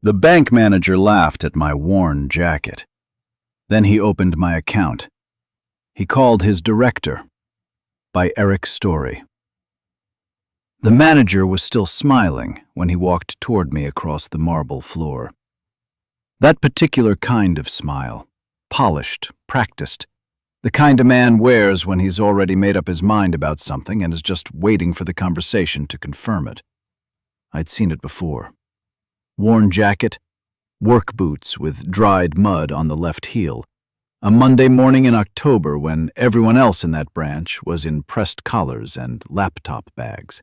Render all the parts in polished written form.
The bank manager laughed at my worn jacket. Then he opened my account. He called his director, by Eric Story. The manager was still smiling when he walked toward me across the marble floor. That particular kind of smile, polished, practiced, the kind a man wears when he's already made up his mind about something and is just waiting for the conversation to confirm it. I'd seen it before. Worn jacket, work boots with dried mud on the left heel, a Monday morning in October when everyone else in that branch was in pressed collars and laptop bags.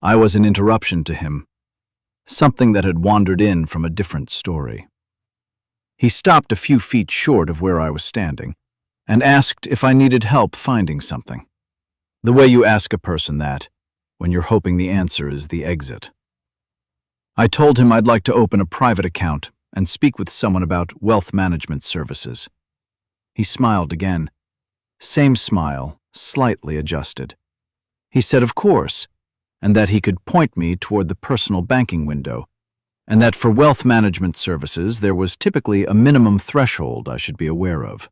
I was an interruption to him, something that had wandered in from a different story. He stopped a few feet short of where I was standing and asked if I needed help finding something. The way you ask a person that when you're hoping the answer is the exit. I told him I'd like to open a private account and speak with someone about wealth management services. He smiled again. Same smile, slightly adjusted. He said of course, and that he could point me toward the personal banking window, and that for wealth management services there was typically a minimum threshold I should be aware of.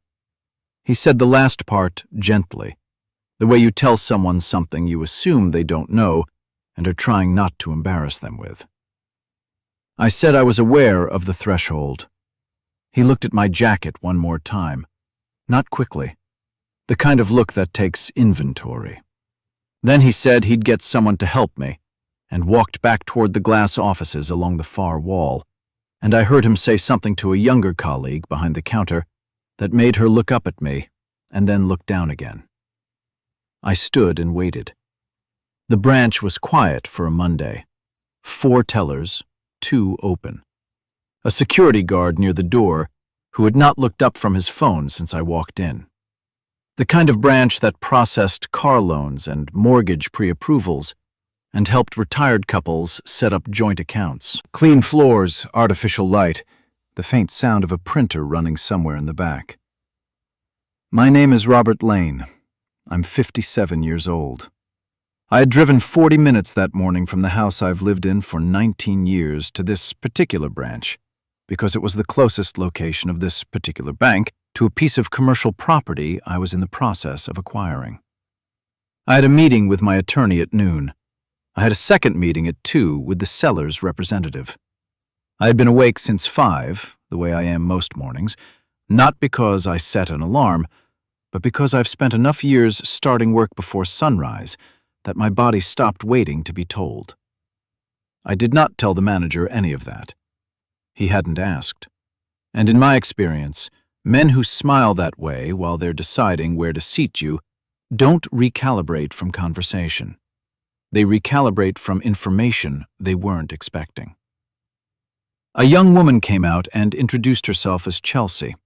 He said the last part gently, the way you tell someone something you assume they don't know and are trying not to embarrass them with. I said I was aware of the threshold. He looked at my jacket one more time, not quickly, the kind of look that takes inventory. Then he said he'd get someone to help me, and walked back toward the glass offices along the far wall, and I heard him say something to a younger colleague behind the counter that made her look up at me and then look down again. I stood and waited. The branch was quiet for a Monday. 4 tellers, 2 open. A security guard near the door who had not looked up from his phone since I walked in. The kind of branch that processed car loans and mortgage pre-approvals and helped retired couples set up joint accounts. Clean floors, artificial light, the faint sound of a printer running somewhere in the back. My name is Robert Lane. I'm 57 years old. I had driven 40 minutes that morning from the house I've lived in for 19 years to this particular branch, because it was the closest location of this particular bank to a piece of commercial property I was in the process of acquiring. I had a meeting with my attorney at noon. I had a second meeting at 2 with the seller's representative. I had been awake since 5, the way I am most mornings, not because I set an alarm, but because I've spent enough years starting work before sunrise that my body stopped waiting to be told. I did not tell the manager any of that. He hadn't asked. And in my experience, men who smile that way while they're deciding where to seat you don't recalibrate from conversation. They recalibrate from information they weren't expecting. A young woman came out and introduced herself as Chelsea.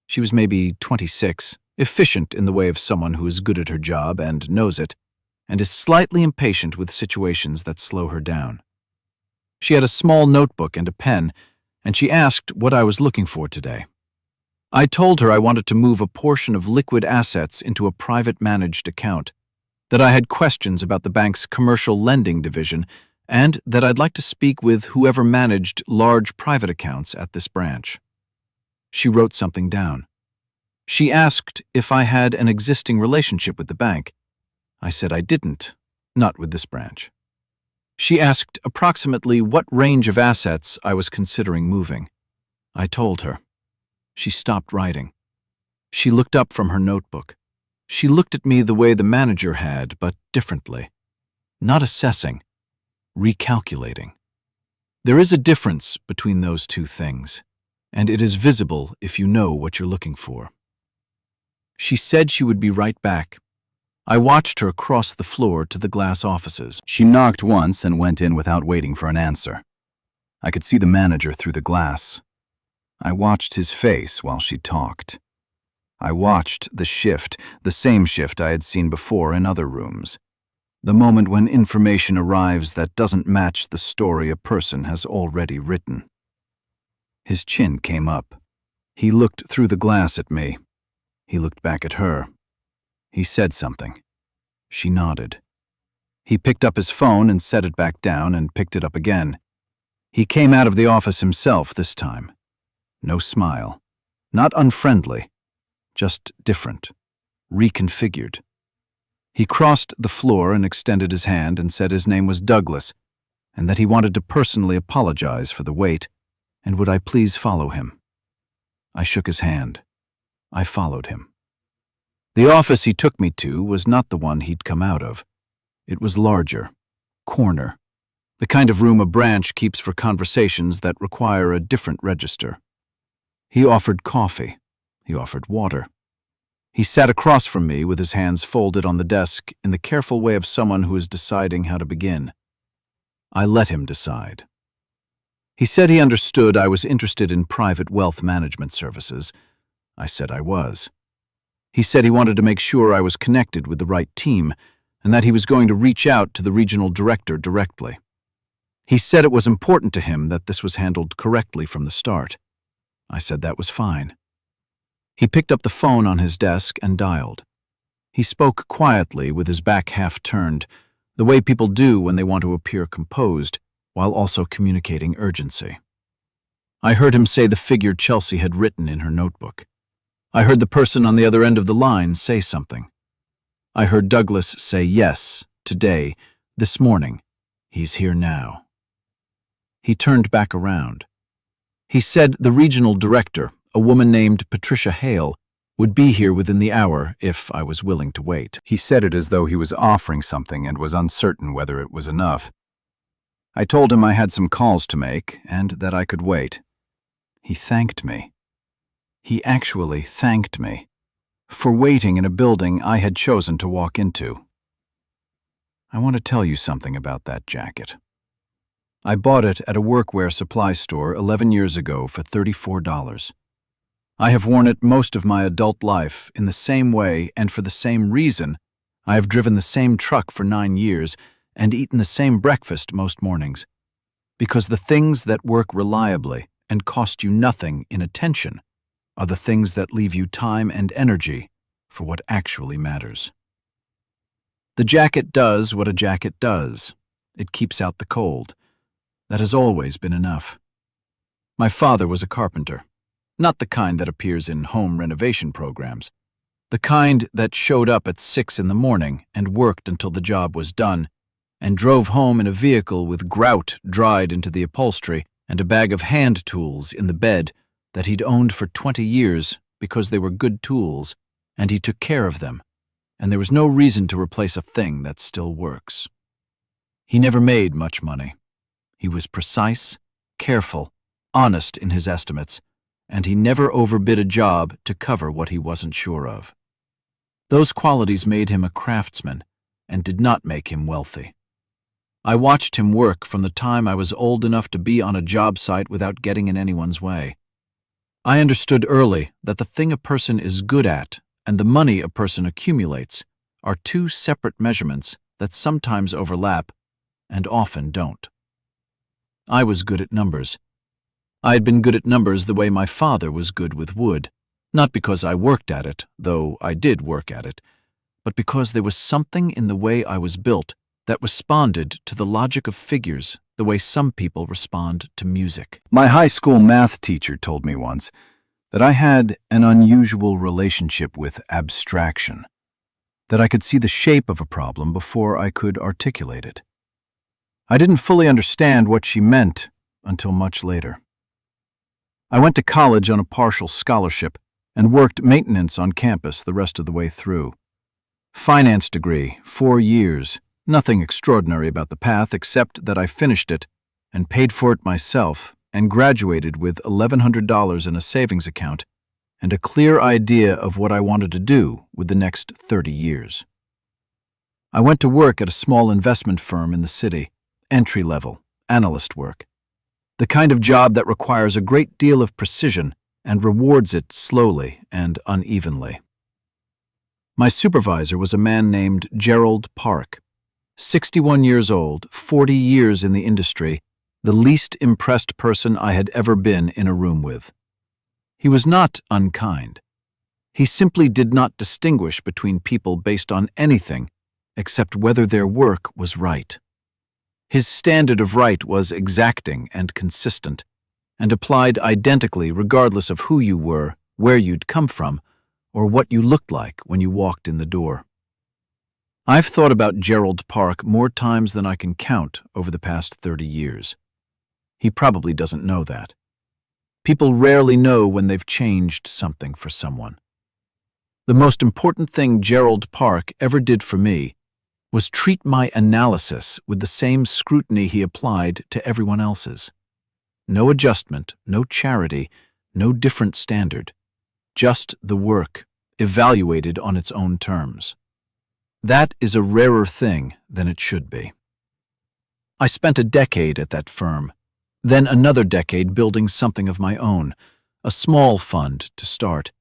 She was maybe 26, efficient in the way of someone who is good at her job and knows it, and is slightly impatient with situations that slow her down. She had a small notebook and a pen, and she asked what I was looking for today. I told her I wanted to move a portion of liquid assets into a private managed account, that I had questions about the bank's commercial lending division, and that I'd like to speak with whoever managed large private accounts at this branch. She wrote something down. She asked if I had an existing relationship with the bank. I said I didn't, not with this branch. She asked approximately what range of assets I was considering moving. I told her. She stopped writing. She looked up from her notebook. She looked at me the way the manager had, but differently. Not assessing, recalculating. There is a difference between those two things, and it is visible if you know what you're looking for. She said she would be right back. I watched her cross the floor to the glass offices. She knocked once and went in without waiting for an answer. I could see the manager through the glass. I watched his face while she talked. I watched the shift, the same shift I had seen before in other rooms. The moment when information arrives that doesn't match the story a person has already written. His chin came up. He looked through the glass at me. He looked back at her. He said something. She nodded. He picked up his phone and set it back down and picked it up again. He came out of the office himself this time. No smile. Not unfriendly. Just different. Reconfigured. He crossed the floor and extended his hand and said his name was Douglas, and that he wanted to personally apologize for the wait, and would I please follow him. I shook his hand. I followed him. The office he took me to was not the one he'd come out of. It was larger, corner, the kind of room a branch keeps for conversations that require a different register. He offered coffee. He offered water. He sat across from me with his hands folded on the desk in the careful way of someone who is deciding how to begin. I let him decide. He said he understood I was interested in private wealth management services. I said I was. He said he wanted to make sure I was connected with the right team and that he was going to reach out to the regional director directly. He said it was important to him that this was handled correctly from the start. I said that was fine. He picked up the phone on his desk and dialed. He spoke quietly with his back half turned, the way people do when they want to appear composed, while also communicating urgency. I heard him say the figure Chelsea had written in her notebook. I heard the person on the other end of the line say something. I heard Douglas say yes, today, this morning. He's here now. He turned back around. He said the regional director, a woman named Patricia Hale, would be here within the hour if I was willing to wait. He said it as though he was offering something and was uncertain whether it was enough. I told him I had some calls to make and that I could wait. He thanked me. He actually thanked me for waiting in a building I had chosen to walk into. I want to tell you something about that jacket. I bought it at a workwear supply store 11 years ago for $34. I have worn it most of my adult life in the same way and for the same reason. I have driven the same truck for 9 years and eaten the same breakfast most mornings. Because the things that work reliably and cost you nothing in attention are the things that leave you time and energy for what actually matters. The jacket does what a jacket does. It keeps out the cold. That has always been enough. My father was a carpenter. Not the kind that appears in home renovation programs. The kind that showed up at 6 in the morning and worked until the job was done, and drove home in a vehicle with grout dried into the upholstery and a bag of hand tools in the bed that he'd owned for 20 years because they were good tools, and he took care of them, and there was no reason to replace a thing that still works. He never made much money. He was precise, careful, honest in his estimates, and he never overbid a job to cover what he wasn't sure of. Those qualities made him a craftsman and did not make him wealthy. I watched him work from the time I was old enough to be on a job site without getting in anyone's way. I understood early that the thing a person is good at and the money a person accumulates are two separate measurements that sometimes overlap and often don't. I was good at numbers. I had been good at numbers the way my father was good with wood, not because I worked at it, though I did work at it, but because there was something in the way I was built that responded to the logic of figures the way some people respond to music. My high school math teacher told me once that I had an unusual relationship with abstraction, that I could see the shape of a problem before I could articulate it. I didn't fully understand what she meant until much later. I went to college on a partial scholarship and worked maintenance on campus the rest of the way through. Finance degree, 4 years, nothing extraordinary about the path except that I finished it and paid for it myself and graduated with $1,100 in a savings account and a clear idea of what I wanted to do with the next 30 years. I went to work at a small investment firm in the city, entry-level, analyst work. The kind of job that requires a great deal of precision and rewards it slowly and unevenly. My supervisor was a man named Gerald Park, 61 years old, 40 years in the industry, the least impressed person I had ever been in a room with. He was not unkind. He simply did not distinguish between people based on anything except whether their work was right. His standard of right was exacting and consistent, and applied identically regardless of who you were, where you'd come from, or what you looked like when you walked in the door. I've thought about Gerald Park more times than I can count over the past 30 years. He probably doesn't know that. People rarely know when they've changed something for someone. The most important thing Gerald Park ever did for me was treat my analysis with the same scrutiny he applied to everyone else's. No adjustment, no charity, no different standard. Just the work, evaluated on its own terms. That is a rarer thing than it should be. I spent a decade at that firm, then another decade building something of my own, a small fund to start,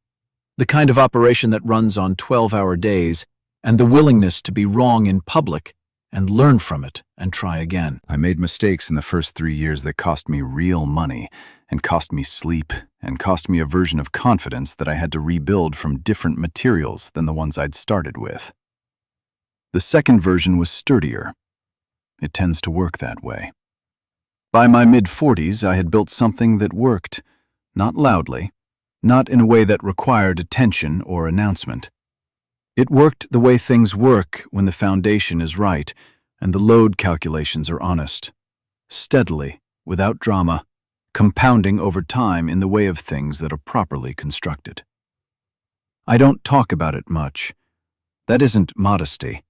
the kind of operation that runs on 12-hour days, and the willingness to be wrong in public and learn from it and try again. I made mistakes in the first 3 years that cost me real money, and cost me sleep, and cost me a version of confidence that I had to rebuild from different materials than the ones I'd started with. The second version was sturdier. It tends to work that way. By my mid-40s, I had built something that worked, not loudly, not in a way that required attention or announcement. It worked the way things work when the foundation is right and the load calculations are honest, steadily, without drama, compounding over time in the way of things that are properly constructed. I don't talk about it much. That isn't modesty.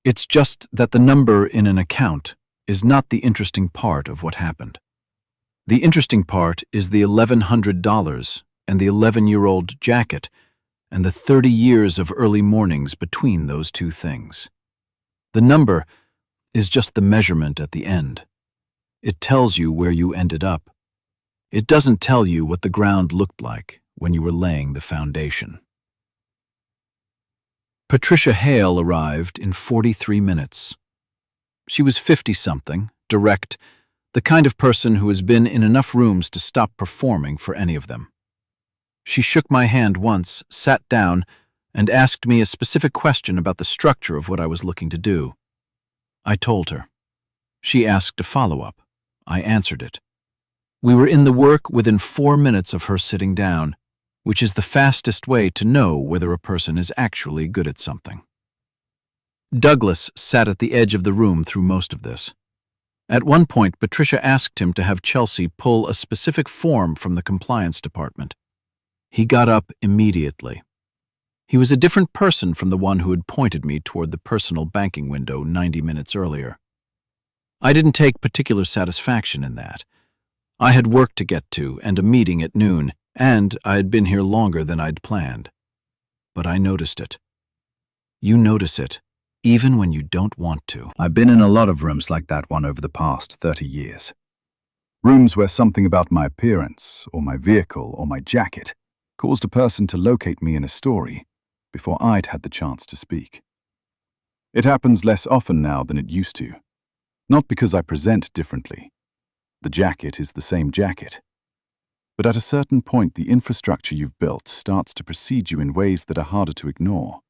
It's just that the number in an account is not the interesting part of what happened. The interesting part is the $1,100 and the 11-year-old jacket and the 30 years of early mornings between those two things. The number is just the measurement at the end. It tells you where you ended up. It doesn't tell you what the ground looked like when you were laying the foundation. Patricia Hale arrived in 43 minutes. She was 50-something, direct, the kind of person who has been in enough rooms to stop performing for any of them. She shook my hand once, sat down, and asked me a specific question about the structure of what I was looking to do. I told her. She asked a follow-up. I answered it. We were in the work within 4 minutes of her sitting down, which is the fastest way to know whether a person is actually good at something. Douglas sat at the edge of the room through most of this. At one point, Patricia asked him to have Chelsea pull a specific form from the compliance department. He got up immediately. He was a different person from the one who had pointed me toward the personal banking window 90 minutes earlier. I didn't take particular satisfaction in that. I had work to get to and a meeting at noon, and I had been here longer than I'd planned. But I noticed it. You notice it, even when you don't want to. I've been in a lot of rooms like that one over the past 30 years. Rooms where something about my appearance, or my vehicle, or my jacket caused a person to locate me in a story before I'd had the chance to speak. It happens less often now than it used to, not because I present differently. The jacket is the same jacket. But at a certain point, the infrastructure you've built starts to precede you in ways that are harder to ignore.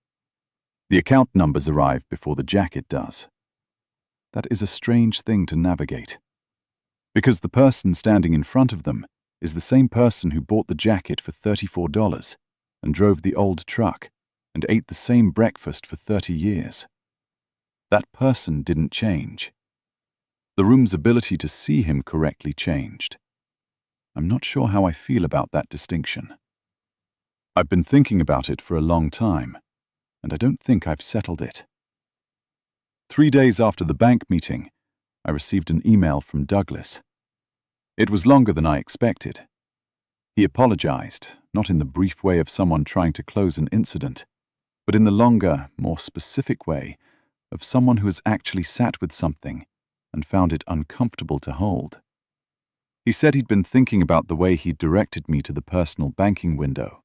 The account numbers arrive before the jacket does. That is a strange thing to navigate, because the person standing in front of them is the same person who bought the jacket for $34 and drove the old truck and ate the same breakfast for 30 years. That person didn't change. The room's ability to see him correctly changed. I'm not sure how I feel about that distinction. I've been thinking about it for a long time, and I don't think I've settled it. 3 days after the bank meeting, I received an email from Douglas. It was longer than I expected. He apologized, not in the brief way of someone trying to close an incident, but in the longer, more specific way of someone who has actually sat with something and found it uncomfortable to hold. He said he'd been thinking about the way he'd directed me to the personal banking window.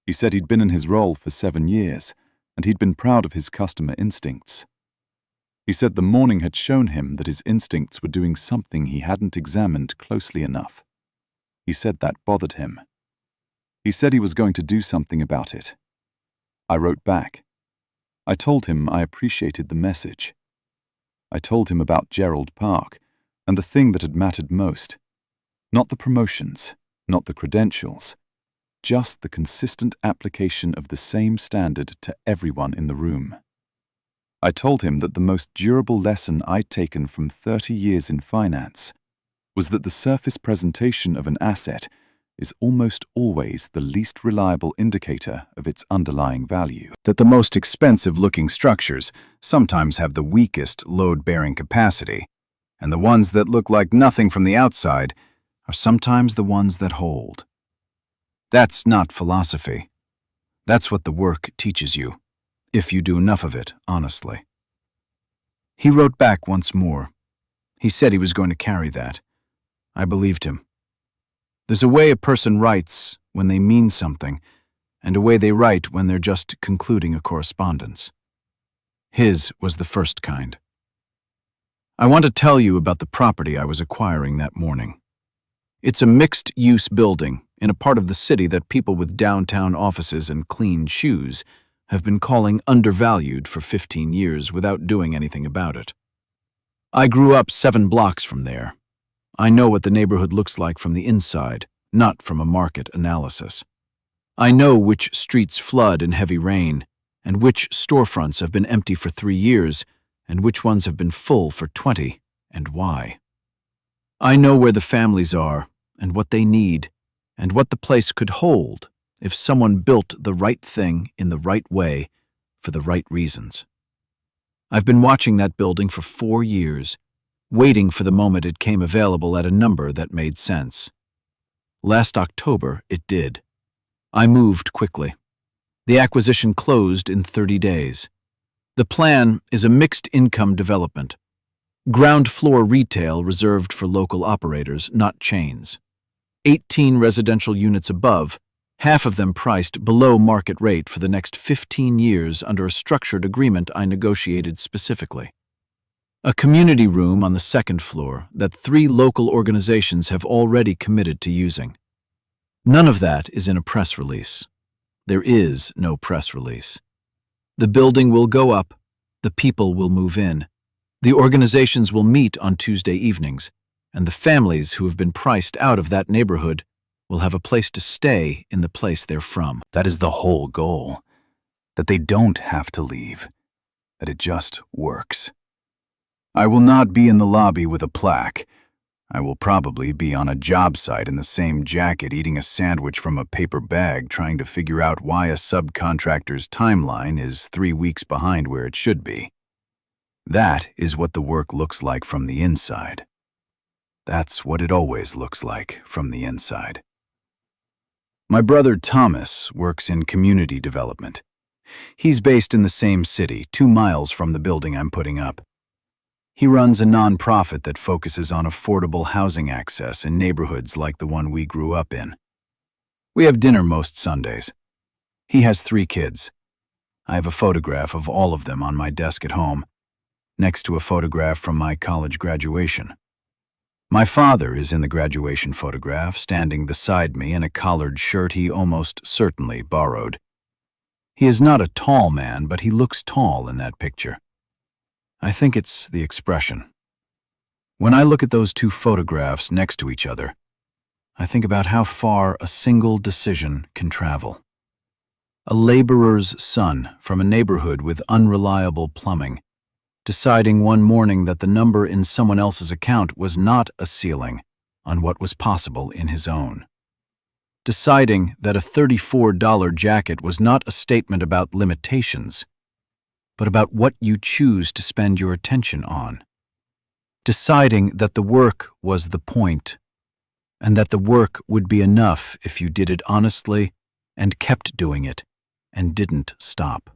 He said he'd been in his role for 7 years, and he'd been proud of his customer instincts. He said the morning had shown him that his instincts were doing something he hadn't examined closely enough. He said that bothered him. He said he was going to do something about it. I wrote back. I told him I appreciated the message. I told him about Gerald Park and the thing that had mattered most. Not the promotions, not the credentials, just the consistent application of the same standard to everyone in the room. I told him that the most durable lesson I'd taken from 30 years in finance was that the surface presentation of an asset is almost always the least reliable indicator of its underlying value. That the most expensive-looking structures sometimes have the weakest load-bearing capacity, and the ones that look like nothing from the outside are sometimes the ones that hold. That's not philosophy. That's what the work teaches you, if you do enough of it, honestly. He wrote back once more. He said he was going to carry that. I believed him. There's a way a person writes when they mean something, and a way they write when they're just concluding a correspondence. His was the first kind. I want to tell you about the property I was acquiring that morning. It's a mixed-use building in a part of the city that people with downtown offices and clean shoes have been calling undervalued for 15 years without doing anything about it. I grew up 7 blocks from there. I know what the neighborhood looks like from the inside, not from a market analysis. I know which streets flood in heavy rain, and which storefronts have been empty for 3 years, and which ones have been full for 20, and why. I know where the families are, and what they need, and what the place could hold if someone built the right thing in the right way for the right reasons. I've been watching that building for 4 years, waiting for the moment it came available at a number that made sense. Last October, it did. I moved quickly. The acquisition closed in 30 days. The plan is a mixed-income development. Ground-floor retail reserved for local operators, not chains. 18 residential units above, half of them priced below market rate for the next 15 years under a structured agreement I negotiated specifically. A community room on the 2nd floor that 3 local organizations have already committed to using. None of that is in a press release. There is no press release. The building will go up, the people will move in, the organizations will meet on Tuesday evenings, and the families who have been priced out of that neighborhood will have a place to stay in the place they're from. That is the whole goal. That they don't have to leave. That it just works. I will not be in the lobby with a plaque. I will probably be on a job site in the same jacket eating a sandwich from a paper bag trying to figure out why a subcontractor's timeline is 3 weeks behind where it should be. That is what the work looks like from the inside. That's what it always looks like from the inside. My brother Thomas works in community development. He's based in the same city, 2 miles from the building I'm putting up. He runs a nonprofit that focuses on affordable housing access in neighborhoods like the one we grew up in. We have dinner most Sundays. He has 3 kids. I have a photograph of all of them on my desk at home, next to a photograph from my college graduation. My father is in the graduation photograph, standing beside me in a collared shirt he almost certainly borrowed. He is not a tall man, but he looks tall in that picture. I think it's the expression. When I look at those 2 photographs next to each other, I think about how far a single decision can travel. A laborer's son from a neighborhood with unreliable plumbing, deciding one morning that the number in someone else's account was not a ceiling on what was possible in his own. Deciding that a $34 jacket was not a statement about limitations, but about what you choose to spend your attention on. Deciding that the work was the point, and that the work would be enough if you did it honestly and kept doing it and didn't stop.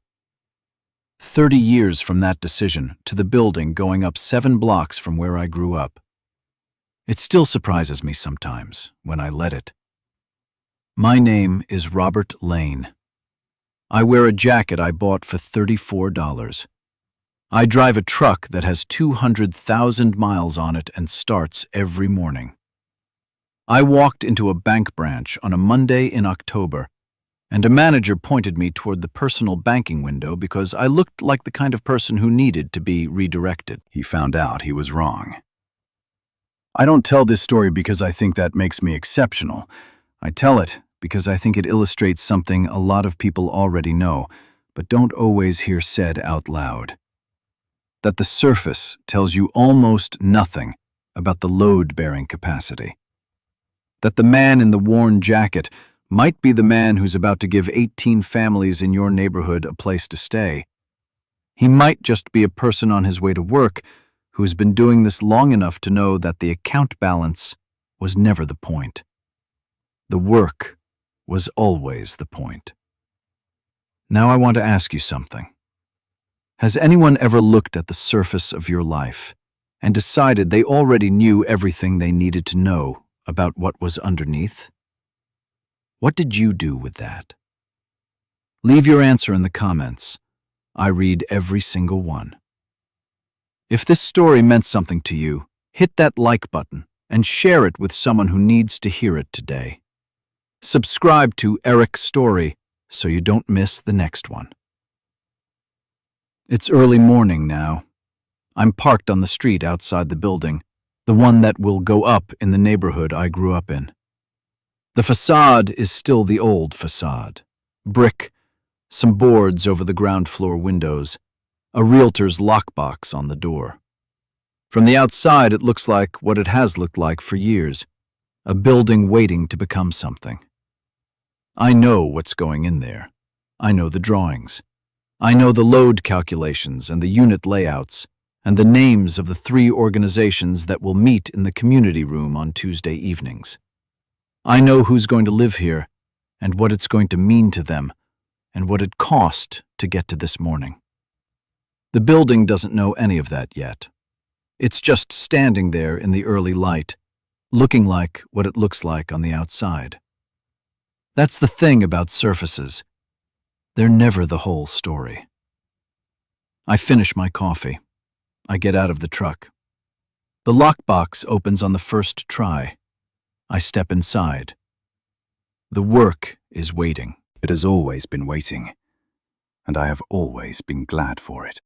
30 years from that decision to the building going up 7 blocks from where I grew up. It still surprises me sometimes when I let it. My name is Robert Lane. I wear a jacket I bought for $34. I drive a truck that has 200,000 miles on it and starts every morning. I walked into a bank branch on a Monday in October and a manager pointed me toward the personal banking window because I looked like the kind of person who needed to be redirected. He found out he was wrong. I don't tell this story because I think that makes me exceptional. I tell it because I think it illustrates something a lot of people already know, but don't always hear said out loud. That the surface tells you almost nothing about the load-bearing capacity. That the man in the worn jacket might be the man who's about to give 18 families in your neighborhood a place to stay. He might just be a person on his way to work who's been doing this long enough to know that the account balance was never the point. The work was always the point. Now I want to ask you something. Has anyone ever looked at the surface of your life and decided they already knew everything they needed to know about what was underneath? What did you do with that? Leave your answer in the comments. I read every single one. If this story meant something to you, hit that like button and share it with someone who needs to hear it today. Subscribe to Eric's Story so you don't miss the next one. It's early morning now. I'm parked on the street outside the building, the one that will go up in the neighborhood I grew up in. The facade is still the old facade. Brick, some boards over the ground floor windows, a realtor's lockbox on the door. From the outside, it looks like what it has looked like for years, a building waiting to become something. I know what's going in there. I know the drawings. I know the load calculations and the unit layouts and the names of the 3 organizations that will meet in the community room on Tuesday evenings. I know who's going to live here and what it's going to mean to them and what it cost to get to this morning. The building doesn't know any of that yet. It's just standing there in the early light, looking like what it looks like on the outside. That's the thing about surfaces. They're never the whole story. I finish my coffee. I get out of the truck. The lockbox opens on the first try. I step inside. The work is waiting. It has always been waiting, and I have always been glad for it.